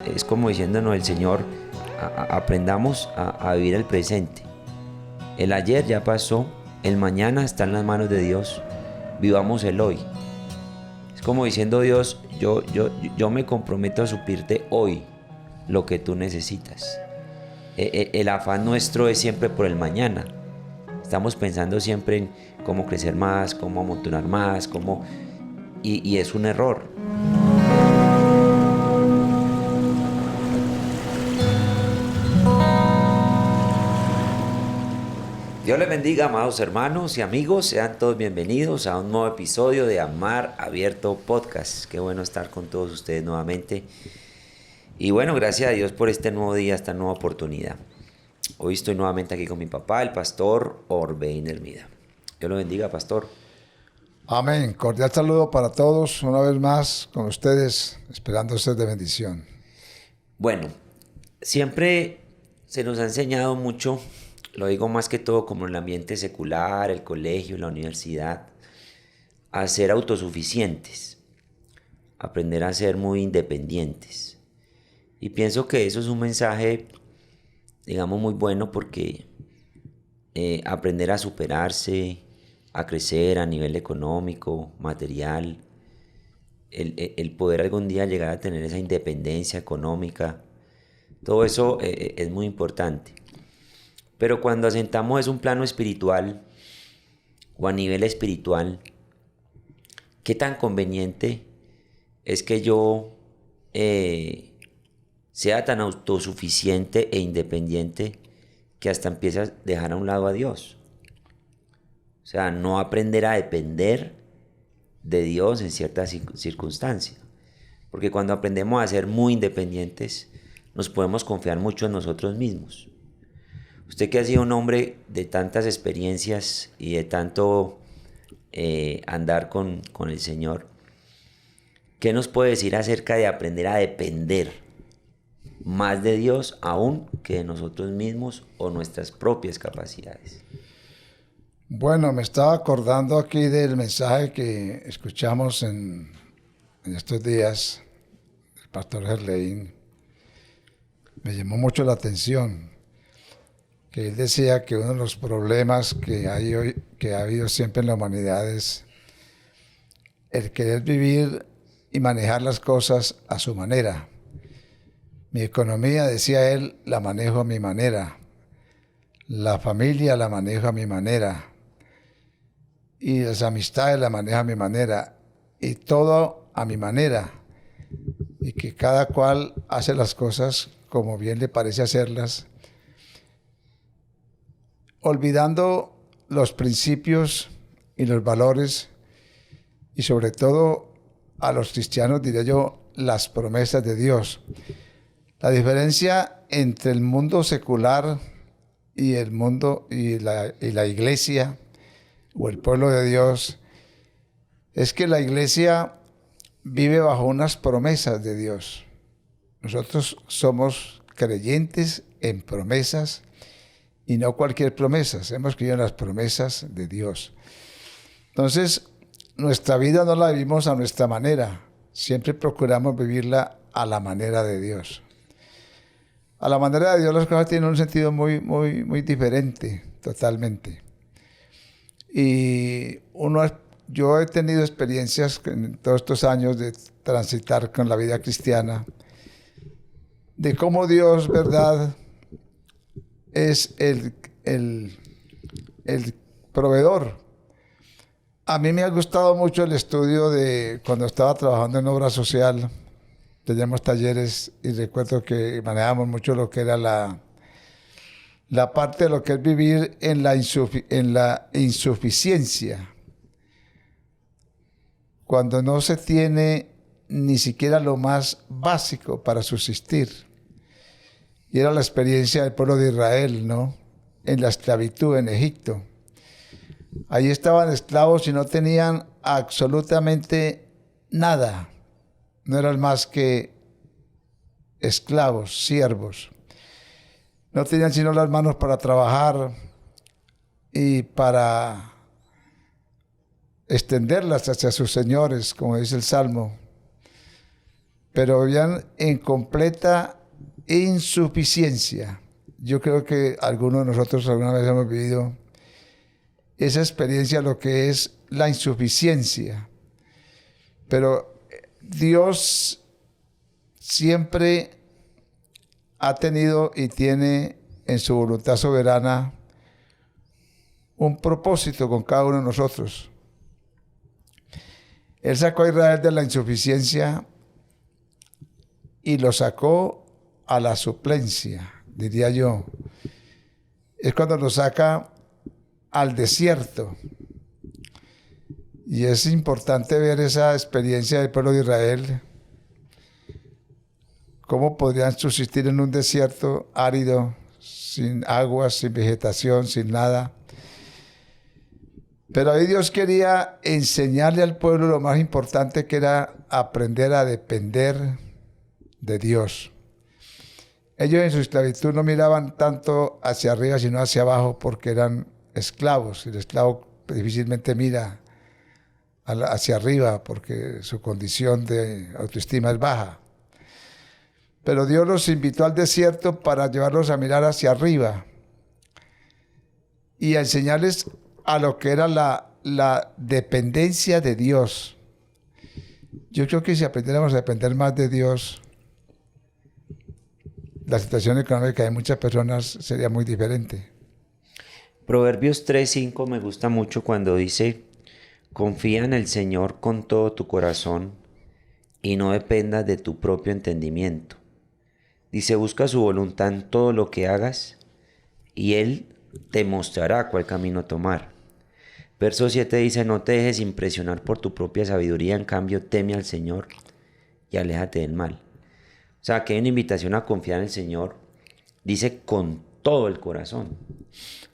Es como diciéndonos el Señor, aprendamos a vivir el presente. El ayer ya pasó, el mañana está en las manos de Dios, vivamos el hoy. Es como diciendo Dios, yo me comprometo a suplirte hoy lo que tú necesitas. El afán nuestro es siempre por el mañana. Estamos pensando siempre en cómo crecer más, cómo amontonar más, y es un error. Dios les bendiga, amados hermanos y amigos. Sean todos bienvenidos a un nuevo episodio de Amar Abierto Podcast. Qué bueno estar con todos ustedes nuevamente. Y bueno, gracias a Dios por este nuevo día, esta nueva oportunidad. Hoy estoy nuevamente aquí con mi papá, el pastor Orbein Hermida. Dios lo bendiga, pastor. Amén. Cordial saludo para todos. Una vez más con ustedes, esperando ser de bendición. Bueno, siempre se nos ha enseñado mucho, lo digo más que todo como en el ambiente secular, el colegio, la universidad, a ser autosuficientes, aprender a ser muy independientes. Y pienso que eso es un mensaje, digamos, muy bueno porque aprender a superarse, a crecer a nivel económico, material, el poder algún día llegar a tener esa independencia económica, todo eso es muy importante. Pero cuando asentamos es un plano espiritual o a nivel espiritual, ¿qué tan conveniente es que yo sea tan autosuficiente e independiente que hasta empiece a dejar a un lado a Dios? O sea, no aprender a depender de Dios en ciertas circunstancias. Porque cuando aprendemos a ser muy independientes, nos podemos confiar mucho en nosotros mismos. Usted que ha sido un hombre de tantas experiencias y de tanto andar con el Señor, ¿qué nos puede decir acerca de aprender a depender más de Dios aún que de nosotros mismos o nuestras propias capacidades? Bueno, me estaba acordando aquí del mensaje que escuchamos en estos días del pastor Gerlein. Me llamó mucho la atención que él decía que uno de los problemas que hay hoy, que ha habido siempre en la humanidad es el querer vivir y manejar las cosas a su manera. Mi economía, decía él, la manejo a mi manera. La familia la manejo a mi manera. Y las amistades las manejo a mi manera. Y todo a mi manera. Y que cada cual hace las cosas como bien le parece hacerlas, olvidando los principios y los valores, y sobre todo a los cristianos, diría yo, las promesas de Dios. La diferencia entre el mundo secular y el mundo y la iglesia o el pueblo de Dios es que la iglesia vive bajo unas promesas de Dios. Nosotros somos creyentes en promesas y no cualquier promesa. Hemos creído en las promesas de Dios. Entonces, nuestra vida no la vivimos a nuestra manera. Siempre procuramos vivirla a la manera de Dios. A la manera de Dios las cosas tienen un sentido muy diferente, totalmente. Y yo he tenido experiencias en todos estos años de transitar con la vida cristiana, de cómo Dios, ¿verdad?, es el proveedor. A mí me ha gustado mucho el estudio de cuando estaba trabajando en obra social. Teníamos talleres y recuerdo que manejábamos mucho lo que era la parte de lo que es vivir en la insuficiencia. Cuando no se tiene ni siquiera lo más básico para subsistir. Y era la experiencia del pueblo de Israel, ¿no? En la esclavitud en Egipto. Ahí estaban esclavos y no tenían absolutamente nada. No eran más que esclavos, siervos. No tenían sino las manos para trabajar y para extenderlas hacia sus señores, como dice el Salmo. pero vivían en completa insuficiencia. Yo creo que algunos de nosotros alguna vez hemos vivido esa experiencia, lo que es la insuficiencia. Pero Dios siempre ha tenido y tiene en su voluntad soberana un propósito con cada uno de nosotros. Él sacó a Israel de la insuficiencia y lo sacó a la suplencia, diría yo. Es cuando lo saca al desierto. Y es importante ver esa experiencia del pueblo de Israel, cómo podrían subsistir en un desierto árido, sin agua, sin vegetación, sin nada. Pero ahí Dios quería enseñarle al pueblo lo más importante, que era aprender a depender de Dios. Ellos en su esclavitud no miraban tanto hacia arriba, sino hacia abajo, porque eran esclavos. El esclavo difícilmente mira hacia arriba, porque su condición de autoestima es baja. Pero Dios los invitó al desierto para llevarlos a mirar hacia arriba y a enseñarles a lo que era la dependencia de Dios. Yo creo que si aprendiéramos a depender más de Dios, la situación económica de muchas personas sería muy diferente. Proverbios 3:5 me gusta mucho cuando dice: confía en el Señor con todo tu corazón y no dependas de tu propio entendimiento. Dice: busca su voluntad en todo lo que hagas y Él te mostrará cuál camino tomar. Verso 7 dice: no te dejes impresionar por tu propia sabiduría, en cambio teme al Señor y aléjate del mal. O sea, que hay una invitación a confiar en el Señor, dice con todo el corazón,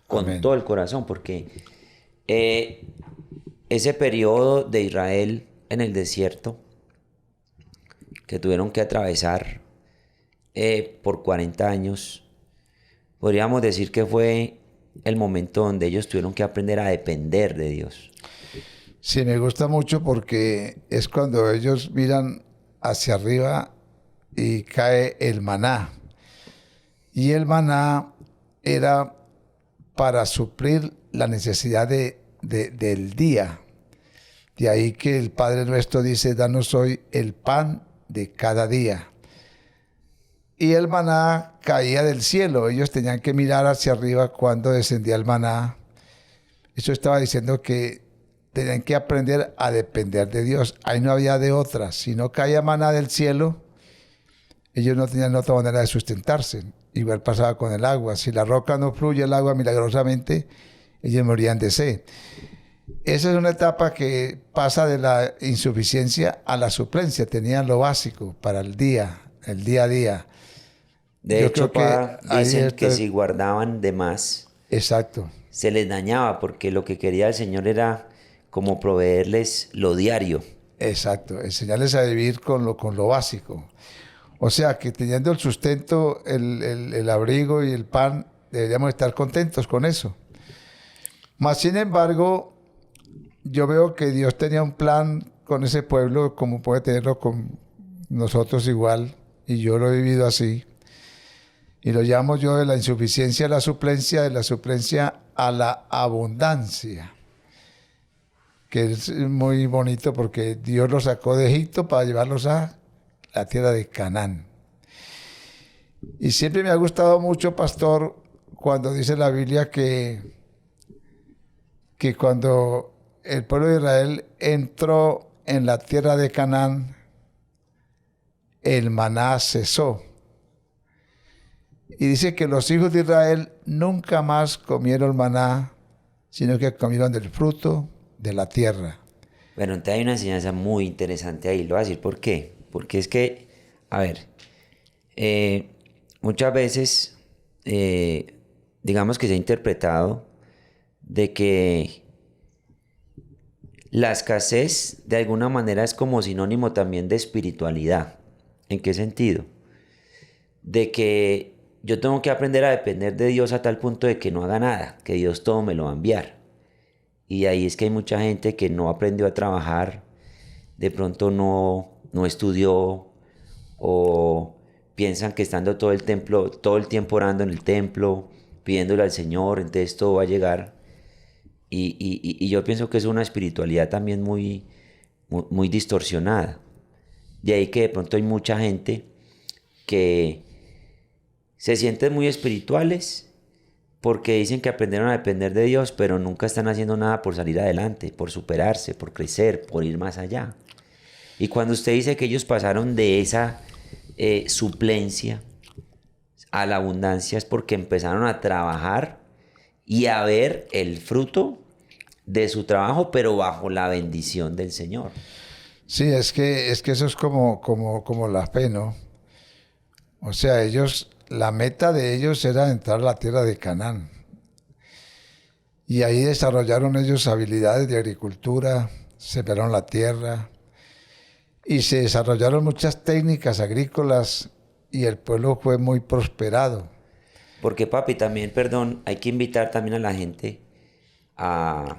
con Amén. todo el corazón, porque ese periodo de Israel en el desierto, que tuvieron que atravesar por 40 años, podríamos decir que fue el momento donde ellos tuvieron que aprender a depender de Dios. Sí, me gusta mucho porque es cuando ellos miran hacia arriba y cae el maná. Y el maná era para suplir la necesidad del día. De ahí que el Padre Nuestro dice: danos hoy el pan de cada día. Y el maná caía del cielo. Ellos tenían que mirar hacia arriba cuando descendía el maná. Eso estaba diciendo que tenían que aprender a depender de Dios. Ahí no había de otra. Si no caía maná del cielo, ellos no tenían otra manera de sustentarse. Igual pasaba con el agua. Si la roca no fluye el agua milagrosamente, ellos morían de sed. Esa es una etapa que pasa de la insuficiencia a la suplencia. Tenían lo básico para el día a día. De Yo hecho, creo que dicen que si guardaban de más, exacto. se les dañaba, porque lo que quería el Señor era como proveerles lo diario. Exacto, enseñarles a vivir con lo básico. O sea, que teniendo el sustento, el abrigo y el pan, deberíamos estar contentos con eso. Mas, sin embargo, yo veo que Dios tenía un plan con ese pueblo, como puede tenerlo con nosotros igual, y yo lo he vivido así. Y lo llamo yo de la insuficiencia a la suplencia, de la suplencia a la abundancia, que es muy bonito porque Dios los sacó de Egipto para llevarlos a la tierra de Canaán. Y siempre me ha gustado mucho, pastor, cuando dice la Biblia que cuando el pueblo de Israel entró en la tierra de Canaán, el maná cesó. Y dice que los hijos de Israel nunca más comieron maná, sino que comieron del fruto de la tierra. Bueno, entonces hay una enseñanza muy interesante ahí. Lo voy a decir por qué. Porque es que, a ver, muchas veces, digamos que se ha interpretado de que la escasez de alguna manera es como sinónimo también de espiritualidad. ¿En qué sentido? De que yo tengo que aprender a depender de Dios a tal punto de que no haga nada, que Dios todo me lo va a enviar. Y ahí es que hay mucha gente que no aprendió a trabajar, de pronto no estudió o piensan que estando todo el tiempo orando en el templo, pidiéndole al Señor, entonces todo va a llegar. Y yo pienso que es una espiritualidad también muy distorsionada. De ahí que de pronto hay mucha gente que se sienten muy espirituales porque dicen que aprendieron a depender de Dios, pero nunca están haciendo nada por salir adelante, por superarse, por crecer, por ir más allá. Y cuando usted dice que ellos pasaron de esa suplencia a la abundancia, es porque empezaron a trabajar y a ver el fruto de su trabajo, pero bajo la bendición del Señor. Sí, es que eso es como la fe, ¿no? O sea, la meta de ellos era entrar a la tierra de Canaán. Y ahí desarrollaron ellos habilidades de agricultura, sembraron la tierra y se desarrollaron muchas técnicas agrícolas y el pueblo fue muy prosperado. Porque papi, también, perdón, hay que invitar también a la gente a,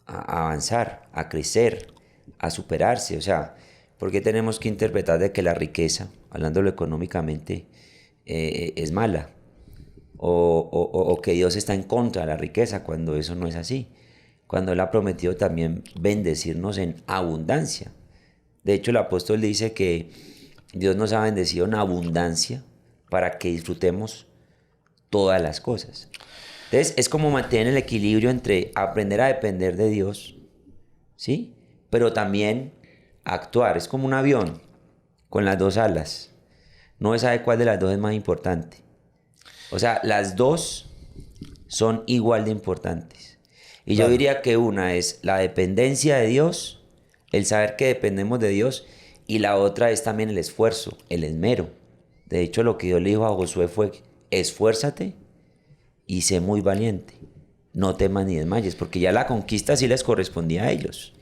a avanzar, a crecer, a superarse. O sea, porque tenemos que interpretar de que la riqueza, hablándolo económicamente, es mala? O que Dios está en contra de la riqueza, cuando eso no es así. Cuando Él ha prometido también bendecirnos en abundancia. De hecho, el apóstol dice que Dios nos ha bendecido en abundancia para que disfrutemos todas las cosas. Entonces, es como mantener el equilibrio entre aprender a depender de Dios, ¿sí? Pero también actuar. Es como un avión con las dos alas. No sabe cuál de las dos es más importante. O sea, las dos son igual de importantes. Y Claro. yo diría que una es la dependencia de Dios, el saber que dependemos de Dios, y la otra es también el esfuerzo, el esmero. De hecho, lo que Dios le dijo a Josué fue: esfuérzate y sé muy valiente. No temas ni desmayes, porque ya la conquista sí les correspondía a ellos.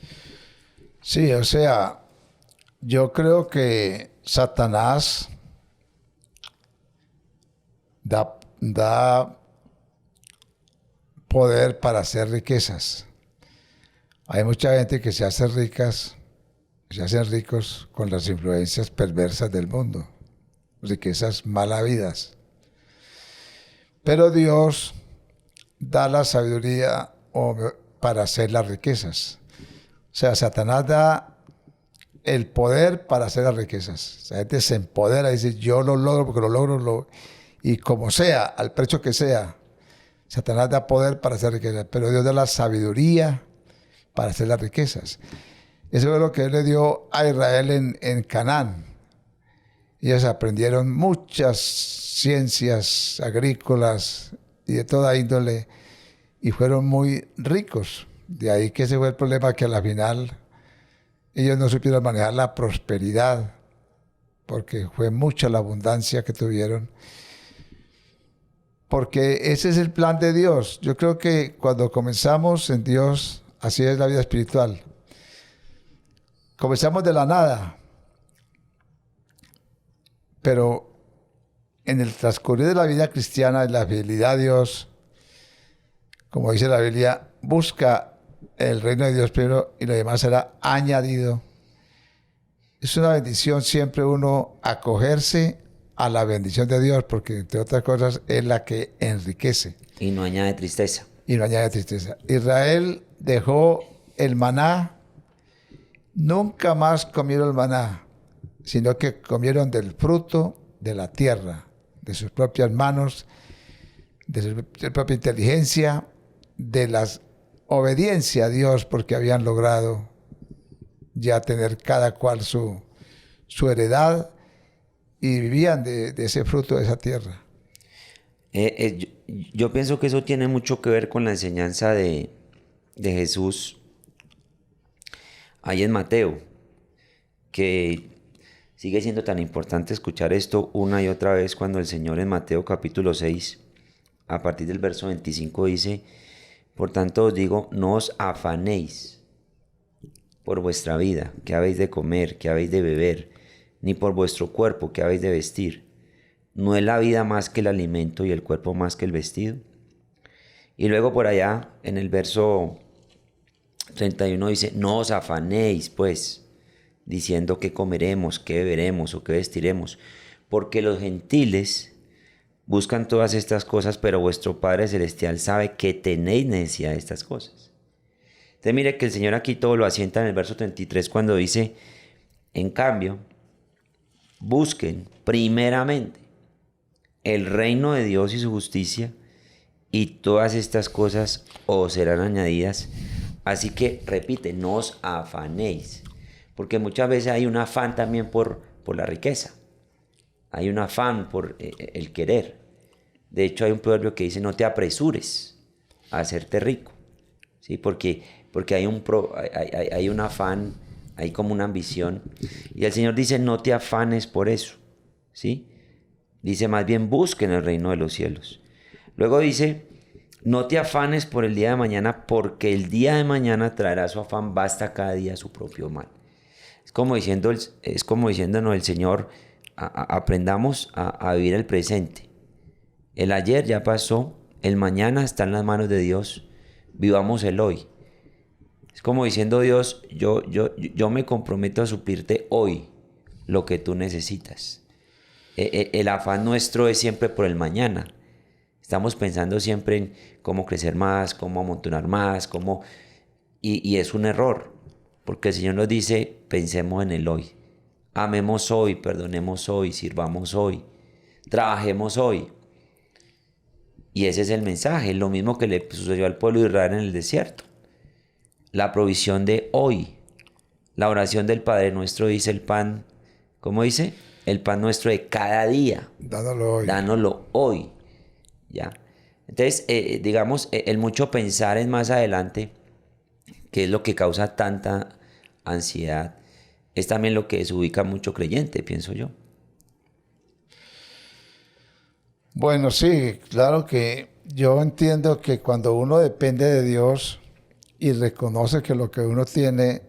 Sí, o sea, yo creo que Satanás da poder para hacer riquezas. Hay mucha gente que se hace se hacen ricos con las influencias perversas del mundo, riquezas mal habidas. Pero Dios da la sabiduría para hacer las riquezas. O sea, Satanás da el poder para hacer las riquezas. La gente se empodera y dice: yo lo logro porque lo logro, y como sea, al precio que sea. Satanás da poder para hacer riquezas, pero Dios da la sabiduría para hacer las riquezas. Eso es lo que Él le dio a Israel en Canaán. Ellos aprendieron muchas ciencias agrícolas y de toda índole y fueron muy ricos. De ahí que ese fue el problema, que a la final ellos no supieron manejar la prosperidad, porque fue mucha la abundancia que tuvieron. Porque ese es el plan de Dios. Yo creo que cuando comenzamos en Dios, así es la vida espiritual. Comenzamos de la nada, pero en el transcurrir de la vida cristiana, en la fidelidad a Dios, como dice la Biblia, busca el reino de Dios primero y lo demás será añadido. Es una bendición siempre uno acogerse a la bendición de Dios, porque entre otras cosas es la que enriquece. Y no añade tristeza. Y no añade tristeza. Israel dejó el maná, nunca más comieron el maná, sino que comieron del fruto de la tierra, de sus propias manos, de su propia inteligencia, de la obediencia a Dios, porque habían logrado ya tener cada cual su heredad y vivían de ese fruto de esa tierra. Yo pienso que eso tiene mucho que ver con la enseñanza de Jesús ahí en Mateo, que sigue siendo tan importante escuchar esto una y otra vez cuando el Señor en Mateo capítulo 6, a partir del verso 25 dice: por tanto os digo, no os afanéis por vuestra vida, qué habéis de comer, qué habéis de beber, ni por vuestro cuerpo, qué habéis de vestir. ¿No es la vida más que el alimento y el cuerpo más que el vestido? Y luego por allá, en el verso 31 dice: no os afanéis, pues, diciendo qué comeremos, qué beberemos o qué vestiremos, porque los gentiles buscan todas estas cosas, pero vuestro Padre Celestial sabe que tenéis necesidad de estas cosas. Entonces mire que el Señor aquí todo lo asienta en el verso 33 cuando dice, en cambio, busquen primeramente el reino de Dios y su justicia, y todas estas cosas os serán añadidas. Así que, repite, no os afanéis, porque muchas veces hay un afán también por la riqueza, hay un afán por el querer. De hecho, hay un proverbio que dice, no te apresures a hacerte rico, ¿sí? Porque hay un afán, hay como una ambición. Y el Señor dice, no te afanes por eso, ¿sí? Dice, más bien busquen el reino de los cielos. Luego dice, no te afanes por el día de mañana, porque el día de mañana traerá su afán, basta cada día su propio mal. Es como diciéndonos el Señor, aprendamos a vivir el presente. El ayer ya pasó, el mañana está en las manos de Dios, vivamos el hoy. Es como diciendo Dios, yo me comprometo a suplirte hoy lo que tú necesitas. El afán nuestro es siempre por el mañana. Estamos pensando siempre en cómo crecer más, cómo amontonar más, y es un error, porque el Señor nos dice, pensemos en el hoy. Amemos hoy, perdonemos hoy, sirvamos hoy, trabajemos hoy. Y ese es el mensaje, lo mismo que le sucedió al pueblo de Israel en el desierto. La provisión de hoy. La oración del Padre Nuestro dice el pan, ¿cómo dice? El pan nuestro de cada día. Dándolo hoy. Dánoslo hoy. ¿Ya? Entonces, digamos, el mucho pensar en más adelante, que es lo que causa tanta ansiedad, es también lo que desubica a mucho creyente, pienso yo. Bueno, sí, claro que yo entiendo que cuando uno depende de Dios y reconoce que lo que uno tiene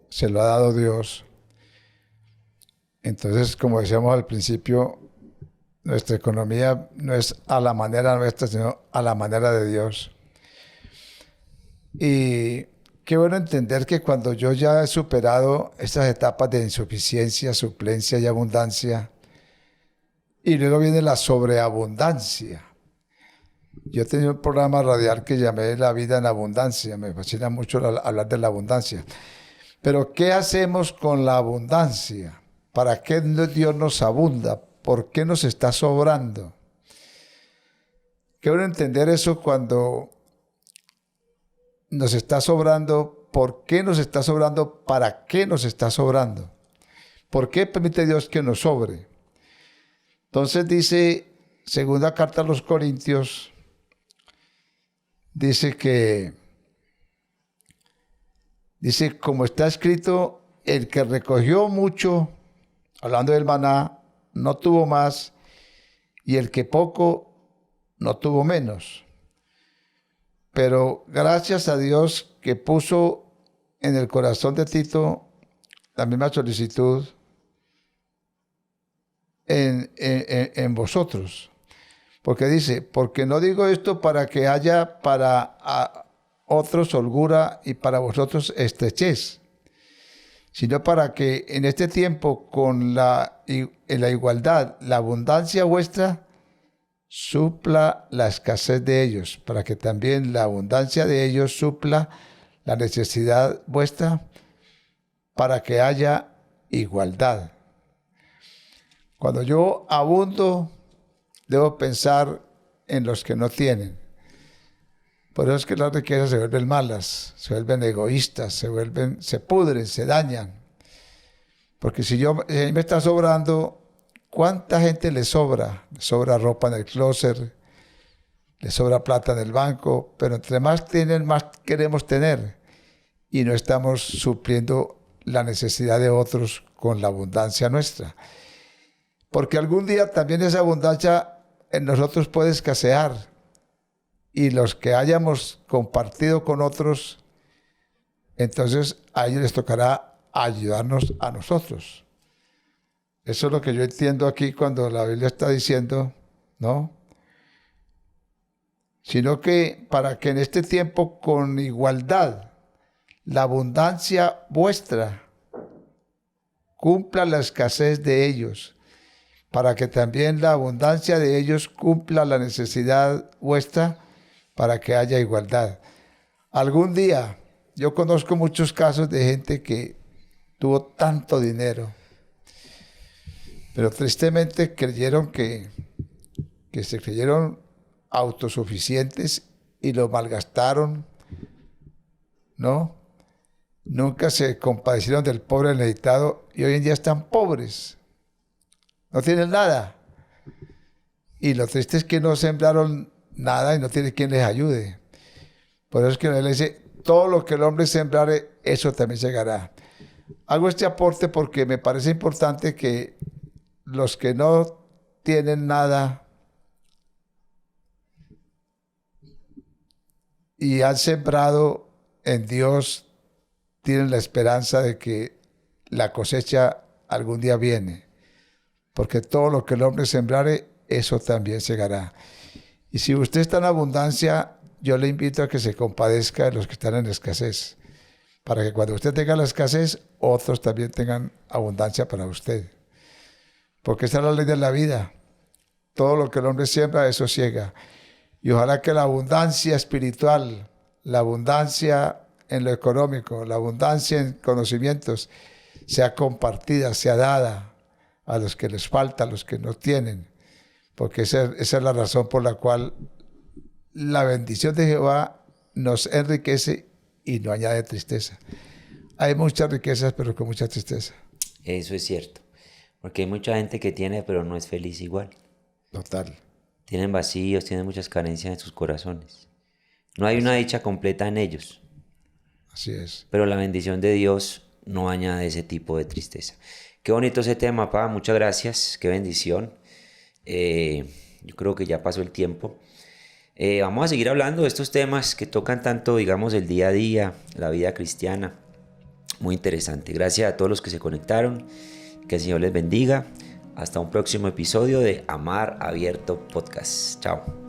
se lo ha dado Dios, entonces, como decíamos al principio, nuestra economía no es a la manera nuestra, sino a la manera de Dios. Y qué bueno entender que cuando yo ya he superado estas etapas de insuficiencia, suplencia y abundancia, y luego viene la sobreabundancia. Yo tenía un programa radial que llamé La vida en abundancia. Me fascina mucho hablar de la abundancia. Pero ¿qué hacemos con la abundancia? ¿Para qué Dios nos abunda? ¿Por qué nos está sobrando? Quiero entender eso cuando nos está sobrando. ¿Por qué nos está sobrando? ¿Para qué nos está sobrando? ¿Por qué permite Dios que nos sobre? Entonces dice, segunda carta a los Corintios, dice, como está escrito, el que recogió mucho, hablando del maná, no tuvo más, y el que poco, no tuvo menos. Pero gracias a Dios que puso en el corazón de Tito la misma solicitud en vosotros. Porque dice, porque no digo esto para que haya para otros holgura y para vosotros estrechez, sino para que en este tiempo en la igualdad, la abundancia vuestra supla la escasez de ellos, para que también la abundancia de ellos supla la necesidad vuestra, para que haya igualdad. Cuando yo abundo, debo pensar en los que no tienen. Por eso es que las riquezas se vuelven malas, se vuelven egoístas, se pudren, se dañan. Porque si a mí me está sobrando, ¿cuánta gente le sobra? Le sobra ropa en el closet, le sobra plata en el banco, pero entre más tienen, más queremos tener. Y no estamos supliendo la necesidad de otros con la abundancia nuestra. Porque algún día también esa abundancia en nosotros puede escasear. Y los que hayamos compartido con otros, entonces a ellos les tocará ayudarnos a nosotros. Eso es lo que yo entiendo aquí cuando la Biblia está diciendo, ¿no? Sino que para que en este tiempo con igualdad, la abundancia vuestra cumpla la escasez de ellos, para que también la abundancia de ellos cumpla la necesidad vuestra, para que haya igualdad. Algún día, yo conozco muchos casos de gente que tuvo tanto dinero, pero tristemente creyeron que se creyeron autosuficientes y lo malgastaron, ¿no? Nunca se compadecieron del pobre necesitado y hoy en día están pobres, no tienen nada. Y lo triste es que no sembraron nada y no tiene quien les ayude. Por eso es que él dice, todo lo que el hombre sembrare, eso también segará. Hago este aporte porque me parece importante que los que no tienen nada y han sembrado en Dios, tienen la esperanza de que la cosecha algún día viene. Porque todo lo que el hombre sembrare, eso también segará. Y si usted está en abundancia, yo le invito a que se compadezca de los que están en escasez, para que cuando usted tenga la escasez, otros también tengan abundancia para usted. Porque esa es la ley de la vida. Todo lo que el hombre siembra, eso ciega. Y ojalá que la abundancia espiritual, la abundancia en lo económico, la abundancia en conocimientos, sea compartida, sea dada a los que les falta, a los que no tienen. Porque esa es la razón por la cual la bendición de Jehová nos enriquece y no añade tristeza. Hay muchas riquezas, pero con mucha tristeza. Eso es cierto. Porque hay mucha gente que tiene, pero no es feliz igual. Total. Tienen vacíos, tienen muchas carencias en sus corazones. No hay una dicha completa en ellos. Así es. Pero la bendición de Dios no añade ese tipo de tristeza. Qué bonito ese tema, papá. Muchas gracias. Qué bendición. Yo creo que ya pasó el tiempo. Vamos a seguir hablando de estos temas que tocan tanto, digamos, el día a día, la vida cristiana. Muy interesante. Gracias a todos los que se conectaron. Que el Señor les bendiga. Hasta un próximo episodio de Amar Abierto Podcast. Chao.